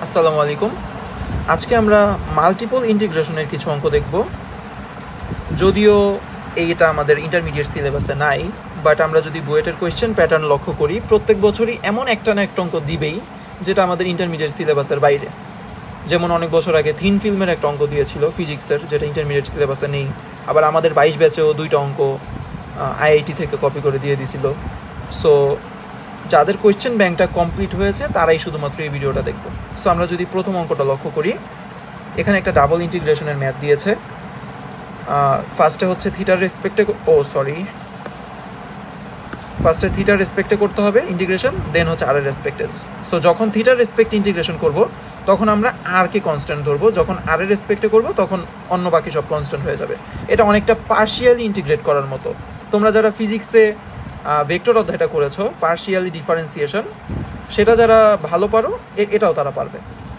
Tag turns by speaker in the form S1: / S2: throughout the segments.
S1: আসসালামু আলাইকুম। আজকে আমরা মাল্টিপল ইন্টিগ্রেশনের কিছু অঙ্ক দেখব। যদিও এইটা আমাদের ইন্টারমিডিয়েট সিলেবাসে নাই, বাট আমরা যদি বুয়েটের কোয়েশ্চেন প্যাটার্ন লক্ষ্য করি, প্রত্যেক বছরই এমন একটা না একটা অঙ্ক দিবেই যেটা আমাদের ইন্টারমিডিয়েট সিলেবাসের বাইরে। যেমন অনেক বছর আগে থিন ফিল্মের একটা অঙ্ক দিয়েছিল ফিজিক্সের, যেটা ইন্টারমিডিয়েট সিলেবাসে নেই। আবার আমাদের 22 ব্যাচেও 2টা অঙ্ক আইআইটি থেকে কপি করে দিয়ে দিছিল। সো যাদের কোয়েশ্চেন ব্যাংকটা কমপ্লিট হয়েছে তারাই শুধুমাত্র এই ভিডিওটা দেখবো। সো আমরা যদি প্রথম অঙ্কটা লক্ষ্য করি, এখানে একটা ডাবল ইন্টিগ্রেশনের ম্যাথ দিয়েছে। ফার্স্টে হচ্ছে থিটার রেসপেক্টে ফার্স্টে থিটার রেসপেক্টে করতে হবে ইন্টিগ্রেশন, দেন হচ্ছে আর এর রেসপেক্টে। সো যখন থিটার রেসপেক্ট ইন্টিগ্রেশন করব তখন আমরা আর কে কনস্ট্যান্ট ধরবো, যখন আর এর রেসপেক্টে করব তখন অন্য বাকি সব কনস্ট্যান্ট হয়ে যাবে। এটা অনেকটা পার্শিয়ালি ইন্টিগ্রেট করার মতো। তোমরা যারা ফিজিক্সে ভেক্টর অধ্যায়টা করেছো, পার্শিয়ালি ডিফারেন্সিয়েশন, সেটা যারা ভালো পারো এটাও তারা পারবে।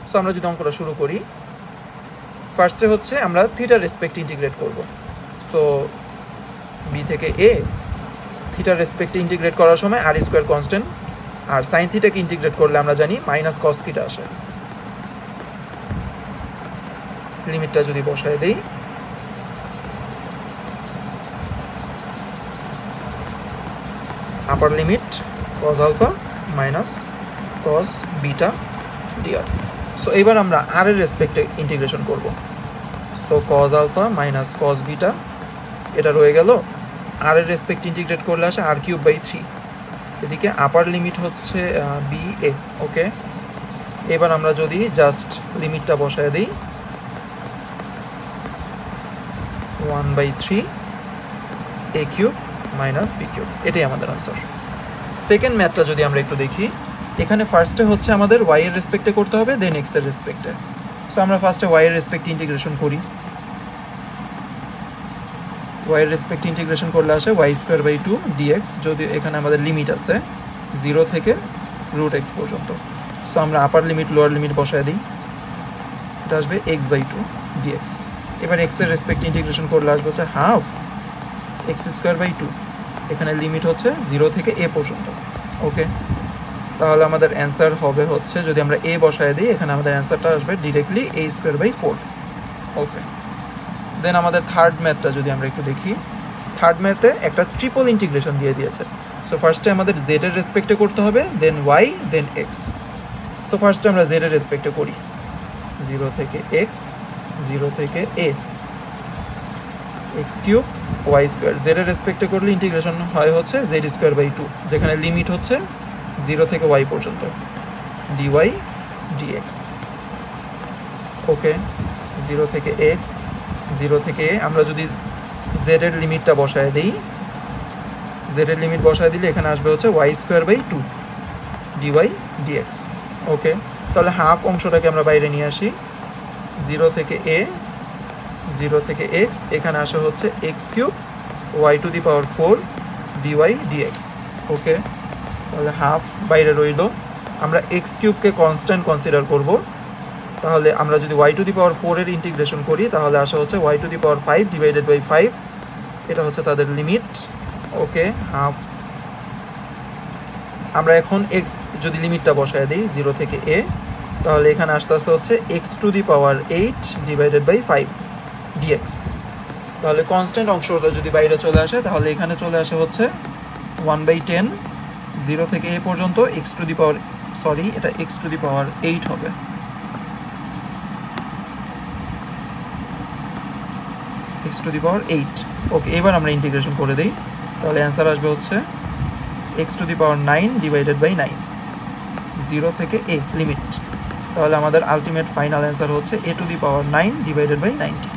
S1: সো আমরা যদি অঙ্কটা শুরু করি, ফার্স্টে হচ্ছে আমরা থিটার রেসপেক্ট ইন্টিগ্রেট করব। সো বি থেকে এ, থিটার রেসপেক্টে ইন্টিগ্রেট করার সময় আর স্কোয়ার কনস্ট্যান্ট, আর সাইন থিটাকে ইন্টিগ্রেট করলে আমরা জানি মাইনাস কস থিটা আসে। লিমিটটা যদি বসায় দেই, upper limit cos alpha minus cos beta dr. So এবার আমরা আর এর রেসপেক্টে ইন্টিগ্রেশন করব। So cos alpha minus cos beta, এটা রয়ে গেল। আর এর রেসপেক্ট ইন্টিগ্রেট করলে আসে আর কিউব বাই 3। এদিকে আপার লিমিট হচ্ছে বি এ। ওকে, এবার আমরা যদি জাস্ট লিমিটটা বসায় দিই, 1/3 এ কিউব মাইনাস বি কিউব, এটাই আমাদের আনসার। সেকেন্ড ম্যাথটা যদি আমরা একটু দেখি, এখানে ফার্স্টে হচ্ছে আমাদের ওয়াই এর রেসপেক্টে করতে হবে, দেন এক্স এর রেসপেক্টে। সো আমরা ফার্স্টে ওয়াই এর রেসপেক্টে ইন্টিগ্রেশন করি। ওয়াই এর রেসপেক্ট ইন্টিগ্রেশন করলে আসে y²/2 dx, যদি এখানে আমাদের লিমিট আছে 0 থেকে √x পর্যন্ত। সো আমরা আপার লিমিট লোয়ার লিমিট বসায় দিই, এটা আসবে x/2 dx। এবার x এর রেসপেক্ট ইন্টিগ্রেশন করলে আসবে হচ্ছে হাফ x²/2, এখানে লিমিট হচ্ছে 0 থেকে a পর্যন্ত। ওকে, তাহলে আমাদের অ্যান্সার হবে হচ্ছে, যদি আমরা a বসায় দিই, এখানে আমাদের অ্যান্সারটা আসবে ডিরেক্টলি a²/4। ওকে, দেন আমাদের থার্ড ম্যাথটা যদি আমরা একটু দেখি, থার্ড ম্যাথে একটা ট্রিপল ইন্টিগ্রেশন দিয়ে দিয়েছে। সো ফার্স্টে আমাদের জেড এর রেসপেক্টে করতে হবে, দেন ওয়াই, দেন এক্স। সো ফার্স্টে আমরা জেড এর রেসপেক্টে করি, 0 থেকে এক্স, 0 থেকে এ, x³ y²। জেড এর রেসপেক্টে করলে ইন্টিগ্রেশন হয় হচ্ছে z²/2, যেখানে লিমিট হচ্ছে 0 থেকে y পর্যন্ত, dy dx। ওকে, 0 থেকে এক্স, 0 থেকে এ, আমরা যদি জেড এর লিমিটটা বসায় দিই, জেড এর লিমিট বসায় দিলে এখানে আসবে হচ্ছে y²/2 dy dx। ওকে, তাহলে হাফ অংশটাকে আমরা বাইরে নিয়ে আসি, 0 থেকে এ, 0 থেকে এক্স, এখানে আসে হচ্ছে x³ y⁴ dy dx। ওকে, তাহলে হাফ বাইরে রইল। আমরা x³ কনস্ট্যান্ট কনসিডার করব, তাহলে আমরা যদি y⁴ এর ইন্টিগ্রেশন করি তাহলে আসা হচ্ছে y⁵/5 এটা হচ্ছে তাদের লিমিট। ওকে, হাফ। আমরা এখন x যদি লিমিটটা বসায় দিই 0 থেকে a, তাহলে এখানে আসতে আসতে হচ্ছে x⁵ dx। তাহলে কনস্ট্যান্ট অংশটা যদি বাইরে চলে আসে তাহলে এখানে চলে আসে হচ্ছে 1/10, 0 থেকে a পর্যন্ত এটা x⁸ হবে। x⁸। ওকে, এবার আমরা ইন্টিগ্রেশন করে দিই, তাহলে অ্যান্সার আসবে হচ্ছে x⁹ / 9, 0 থেকে a লিমিট। তাহলে আমাদের আলটিমেট ফাইনাল অ্যান্সার হচ্ছে a⁹ 9 / 90।